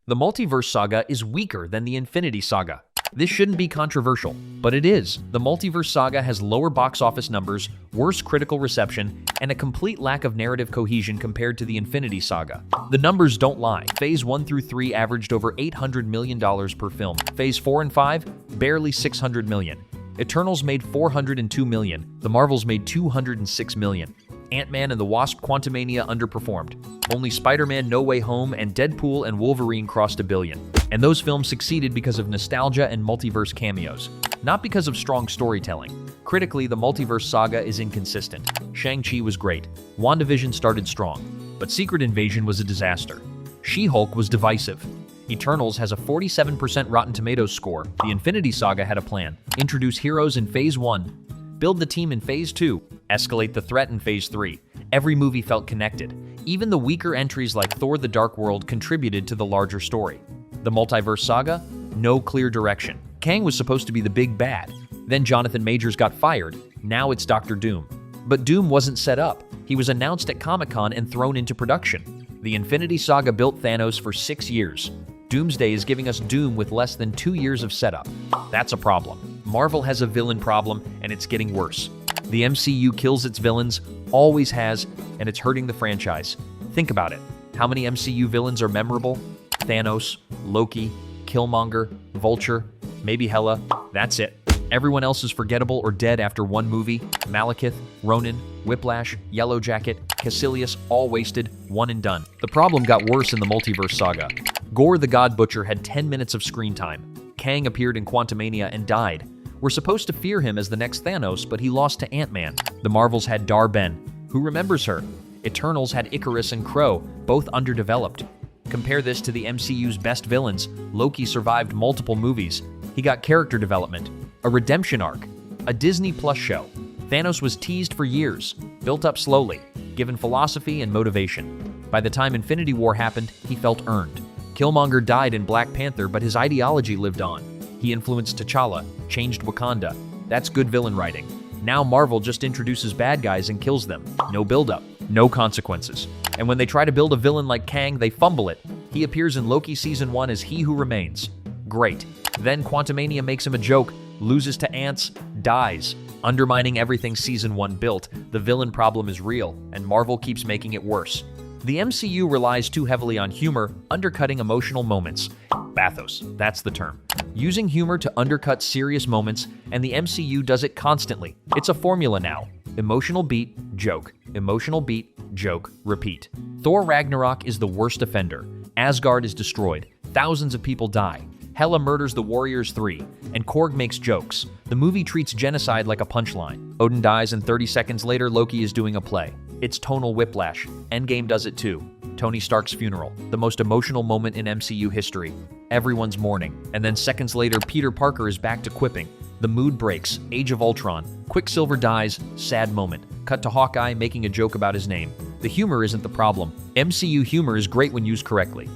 The Multiverse Saga is weaker than the Infinity Saga. This shouldn't be controversial, but it is. The Multiverse Saga has lower box office numbers, worse critical reception, and a complete lack of narrative cohesion compared to the Infinity Saga. The numbers don't lie. Phase 1 through 3 averaged over $800 million per film. Phase 4 and 5, barely $600 million. Eternals made $402 million. The Marvels made $206 million. Ant-Man and the Wasp: Quantumania underperformed. Only Spider-Man: No Way Home and Deadpool and Wolverine crossed $1 billion. And those films succeeded because of nostalgia and multiverse cameos, not because of strong storytelling. Critically, the Multiverse Saga is inconsistent. Shang-Chi was great. WandaVision started strong. But Secret Invasion was a disaster. She-Hulk was divisive. Eternals has a 47% Rotten Tomatoes score. The Infinity Saga had a plan. Introduce heroes in Phase 1. Build the team in Phase 2. Escalate the threat in Phase 3. Every movie felt connected. Even the weaker entries like Thor: The Dark World contributed to the larger story. The Multiverse Saga? No clear direction. Kang was supposed to be the big bad. Then Jonathan Majors got fired. Now it's Dr. Doom. But Doom wasn't set up. He was announced at Comic-Con and thrown into production. The Infinity Saga built Thanos for 6 years. Doomsday is giving us Doom with less than 2 years of setup. That's a problem. Marvel has a villain problem, and it's getting worse. The MCU kills its villains, always has, and it's hurting the franchise. Think about it. How many MCU villains are memorable? Thanos, Loki, Killmonger, Vulture, maybe Hela. That's it. Everyone else is forgettable or dead after one movie. Malekith, Ronan, Whiplash, Yellow Jacket, Caecilius, all wasted, one and done. The problem got worse in the Multiverse Saga. Gore the God Butcher had 10 minutes of screen time. Kang appeared in Quantumania and died. We're supposed to fear him as the next Thanos, but he lost to Ant-Man. The Marvels had Dar-Ben. Who remembers her? Eternals had Icarus and Crow, both underdeveloped. Compare this to the MCU's best villains. Loki survived multiple movies. He got character development, a redemption arc, a Disney Plus show. Thanos was teased for years, built up slowly, given philosophy and motivation. By the time Infinity War happened, he felt earned. Killmonger died in Black Panther, but his ideology lived on. He influenced T'Challa, changed Wakanda. That's good villain writing. Now Marvel just introduces bad guys and kills them. No build-up, no consequences. And when they try to build a villain like Kang, they fumble it. He appears in Loki Season 1 as He Who Remains. Great. Then Quantumania makes him a joke, loses to ants, dies. Undermining everything Season 1 built, the villain problem is real, and Marvel keeps making it worse. The MCU relies too heavily on humor, undercutting emotional moments. Bathos, that's the term. Using humor to undercut serious moments, and the MCU does it constantly. It's a formula now. Emotional beat, joke. Emotional beat, joke, repeat. Thor Ragnarok is the worst offender. Asgard is destroyed. Thousands of people die. Hela murders the Warriors 3, and Korg makes jokes. The movie treats genocide like a punchline. Odin dies, and 30 seconds later, Loki is doing a play. It's tonal whiplash. Endgame does it too. Tony Stark's funeral, the most emotional moment in MCU history. Everyone's mourning, and then seconds later, Peter Parker is back to quipping. The mood breaks. Age of Ultron. Quicksilver dies. Sad moment. Cut to Hawkeye making a joke about his name. The humor isn't the problem. MCU humor is great when used correctly.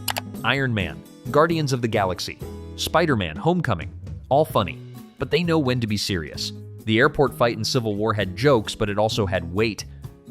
Iron Man. Guardians of the Galaxy. Spider-Man, Homecoming. All funny. But they know when to be serious. The airport fight in Civil War had jokes, but it also had weight.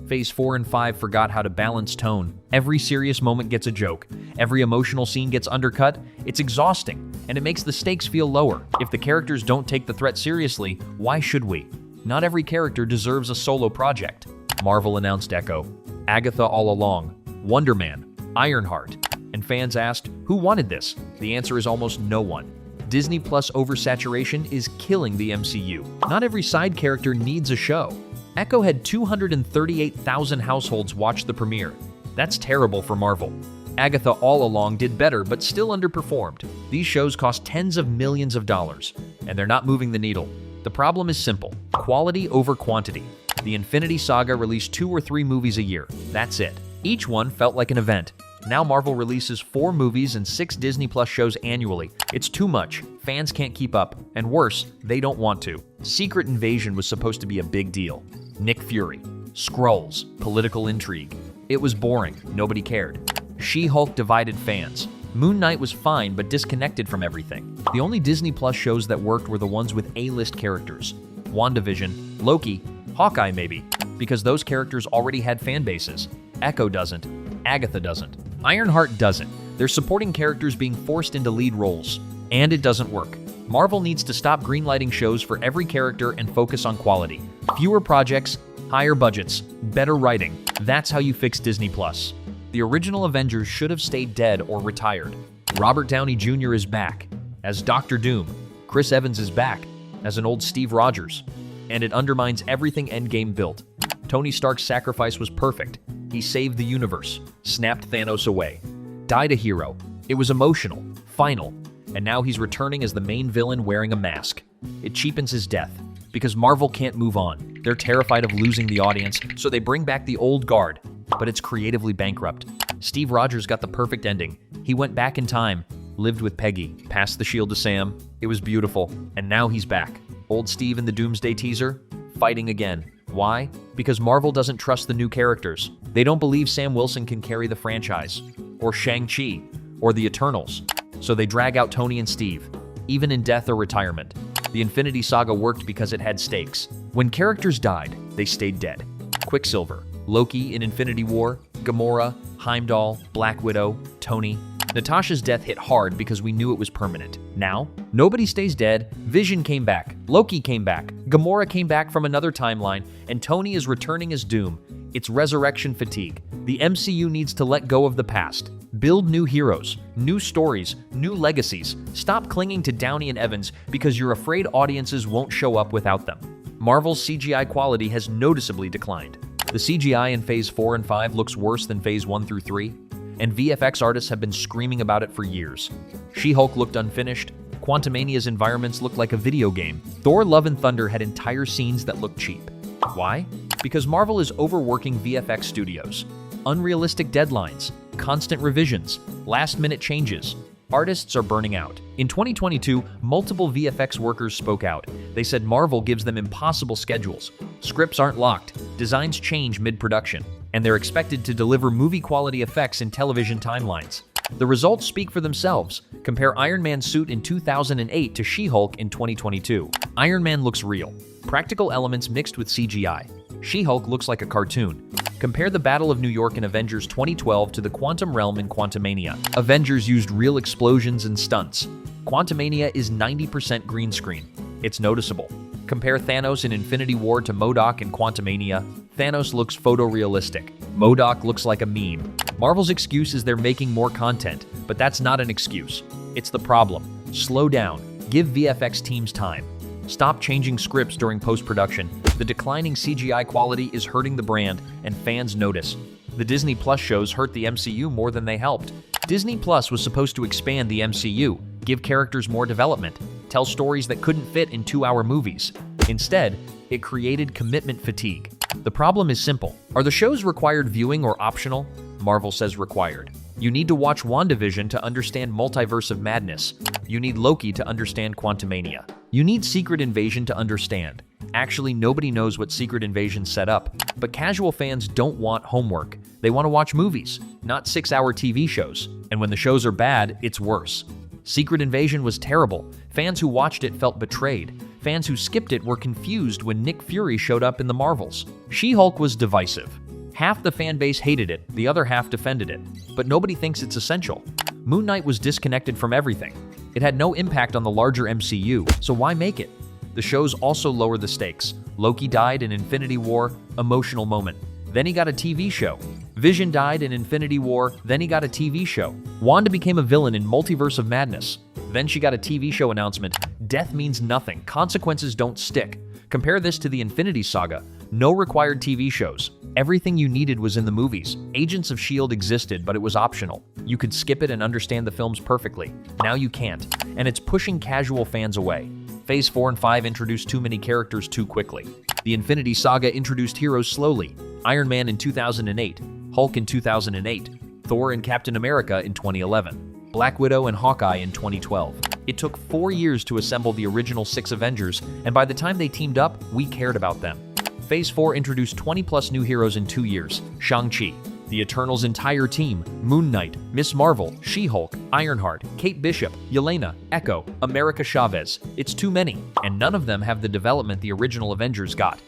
Phase 4 and 5 forgot how to balance tone. Every serious moment gets a joke. Every emotional scene gets undercut. It's exhausting, and it makes the stakes feel lower. If the characters don't take the threat seriously, why should we? Not every character deserves a solo project. Marvel announced Echo, Agatha All Along, Wonder Man, Ironheart. And fans asked, who wanted this? The answer is almost no one. Disney Plus oversaturation is killing the MCU. Not every side character needs a show. Echo had 238,000 households watch the premiere. That's terrible for Marvel. Agatha All Along did better, but still underperformed. These shows cost tens of millions of dollars, and they're not moving the needle. The problem is simple: quality over quantity. The Infinity Saga released 2 or 3 movies a year. That's it. Each one felt like an event. Now Marvel releases 4 movies and 6 Disney Plus shows annually. It's too much. Fans can't keep up. And worse, they don't want to. Secret Invasion was supposed to be a big deal. Nick Fury. Skrulls. Political intrigue. It was boring. Nobody cared. She-Hulk divided fans. Moon Knight was fine, but disconnected from everything. The only Disney Plus shows that worked were the ones with A-list characters. WandaVision, Loki, Hawkeye maybe, because those characters already had fan bases. Echo doesn't. Agatha doesn't. Ironheart doesn't. They're supporting characters being forced into lead roles. And it doesn't work. Marvel needs to stop greenlighting shows for every character and focus on quality. Fewer projects, higher budgets, better writing. That's how you fix Disney+. The original Avengers should have stayed dead or retired. Robert Downey Jr. is back as Doctor Doom. Chris Evans is back as an old Steve Rogers. And it undermines everything Endgame built. Tony Stark's sacrifice was perfect. He saved the universe, snapped Thanos away, died a hero. It was emotional, final, and now he's returning as the main villain wearing a mask. It cheapens his death, because Marvel can't move on. They're terrified of losing the audience, so they bring back the old guard, but it's creatively bankrupt. Steve Rogers got the perfect ending. He went back in time, lived with Peggy, passed the shield to Sam. It was beautiful, and now he's back. Old Steve in the Doomsday teaser, fighting again. Why? Because Marvel doesn't trust the new characters. They don't believe Sam Wilson can carry the franchise, or Shang-Chi, or the Eternals. So they drag out Tony and Steve, even in death or retirement. The Infinity Saga worked because it had stakes. When characters died, they stayed dead. Quicksilver, Loki in Infinity War, Gamora, Heimdall, Black Widow, Tony. Natasha's death hit hard because we knew it was permanent. Now, nobody stays dead. Vision came back, Loki came back, Gamora came back from another timeline, and Tony is returning as Doom. It's resurrection fatigue. The MCU needs to let go of the past. Build new heroes, new stories, new legacies. Stop clinging to Downey and Evans because you're afraid audiences won't show up without them. Marvel's CGI quality has noticeably declined. The CGI in Phase 4 and 5 looks worse than Phase 1 through 3, and VFX artists have been screaming about it for years. She-Hulk looked unfinished. Quantumania's environments looked like a video game. Thor: Love and Thunder had entire scenes that looked cheap. Why? Because Marvel is overworking VFX studios. Unrealistic deadlines, constant revisions, last-minute changes. Artists are burning out. In 2022, multiple VFX workers spoke out. They said Marvel gives them impossible schedules. Scripts aren't locked, designs change mid-production, and they're expected to deliver movie-quality effects in television timelines. The results speak for themselves. Compare Iron Man's suit in 2008 to She-Hulk in 2022. Iron Man looks real. Practical elements mixed with CGI. She-Hulk looks like a cartoon. Compare the Battle of New York in Avengers 2012 to the Quantum Realm in Quantumania. Avengers used real explosions and stunts. Quantumania is 90% green screen. It's noticeable. Compare Thanos in Infinity War to MODOK in Quantumania. Thanos looks photorealistic. MODOK looks like a meme. Marvel's excuse is they're making more content, but that's not an excuse. It's the problem. Slow down. Give VFX teams time. Stop changing scripts during post-production. The declining CGI quality is hurting the brand, and fans notice. The Disney Plus shows hurt the MCU more than they helped. Disney Plus was supposed to expand the MCU, give characters more development, tell stories that couldn't fit in 2-hour movies. Instead, it created commitment fatigue. The problem is simple. Are the shows required viewing or optional? Marvel says required. You need to watch WandaVision to understand Multiverse of Madness. You need Loki to understand Quantumania. You need Secret Invasion to understand. Actually, nobody knows what Secret Invasion set up, but casual fans don't want homework. They want to watch movies, not 6-hour TV shows. And when the shows are bad, it's worse. Secret Invasion was terrible. Fans who watched it felt betrayed. Fans who skipped it were confused when Nick Fury showed up in the Marvels. She-Hulk was divisive. Half the fan base hated it, the other half defended it. But nobody thinks it's essential. Moon Knight was disconnected from everything. It had no impact on the larger MCU, so why make it? The shows also lower the stakes. Loki died in Infinity War, emotional moment. Then he got a TV show. Vision died in Infinity War, then he got a TV show. Wanda became a villain in Multiverse of Madness. Then she got a TV show announcement. Death means nothing. Consequences don't stick. Compare this to the Infinity Saga. No required TV shows. Everything you needed was in the movies. Agents of S.H.I.E.L.D. existed, but it was optional. You could skip it and understand the films perfectly. Now you can't, and it's pushing casual fans away. Phase 4 and 5 introduced too many characters too quickly. The Infinity Saga introduced heroes slowly. Iron Man in 2008, Hulk in 2008, Thor and Captain America in 2011, Black Widow and Hawkeye in 2012. It took 4 years to assemble the original 6 Avengers, and by the time they teamed up, we cared about them. Phase 4 introduced 20-plus new heroes in 2 years. Shang-Chi, the Eternals' entire team, Moon Knight, Miss Marvel, She-Hulk, Ironheart, Kate Bishop, Yelena, Echo, America Chavez. It's too many, and none of them have the development the original Avengers got.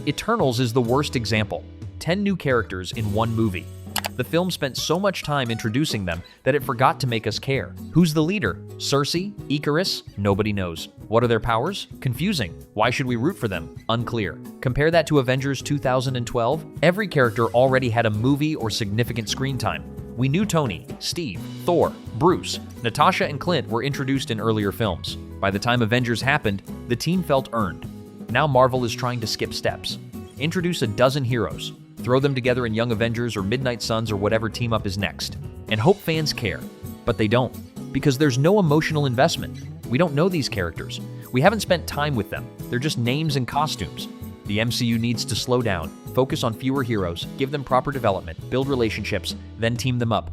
Eternals is the worst example. 10 new characters in 1 movie. The film spent so much time introducing them that it forgot to make us care. Who's the leader? Cersei? Icarus? Nobody knows. What are their powers? Confusing. Why should we root for them? Unclear. Compare that to Avengers 2012. Every character already had a movie or significant screen time. We knew Tony, Steve, Thor, Bruce, Natasha, and Clint were introduced in earlier films. By the time Avengers happened, the team felt earned. Now Marvel is trying to skip steps. Introduce a dozen heroes, throw them together in Young Avengers or Midnight Suns or whatever team up is next, and hope fans care. But they don't, because there's no emotional investment. We don't know these characters. We haven't spent time with them. They're just names and costumes. The MCU needs to slow down, focus on fewer heroes, give them proper development, build relationships, then team them up.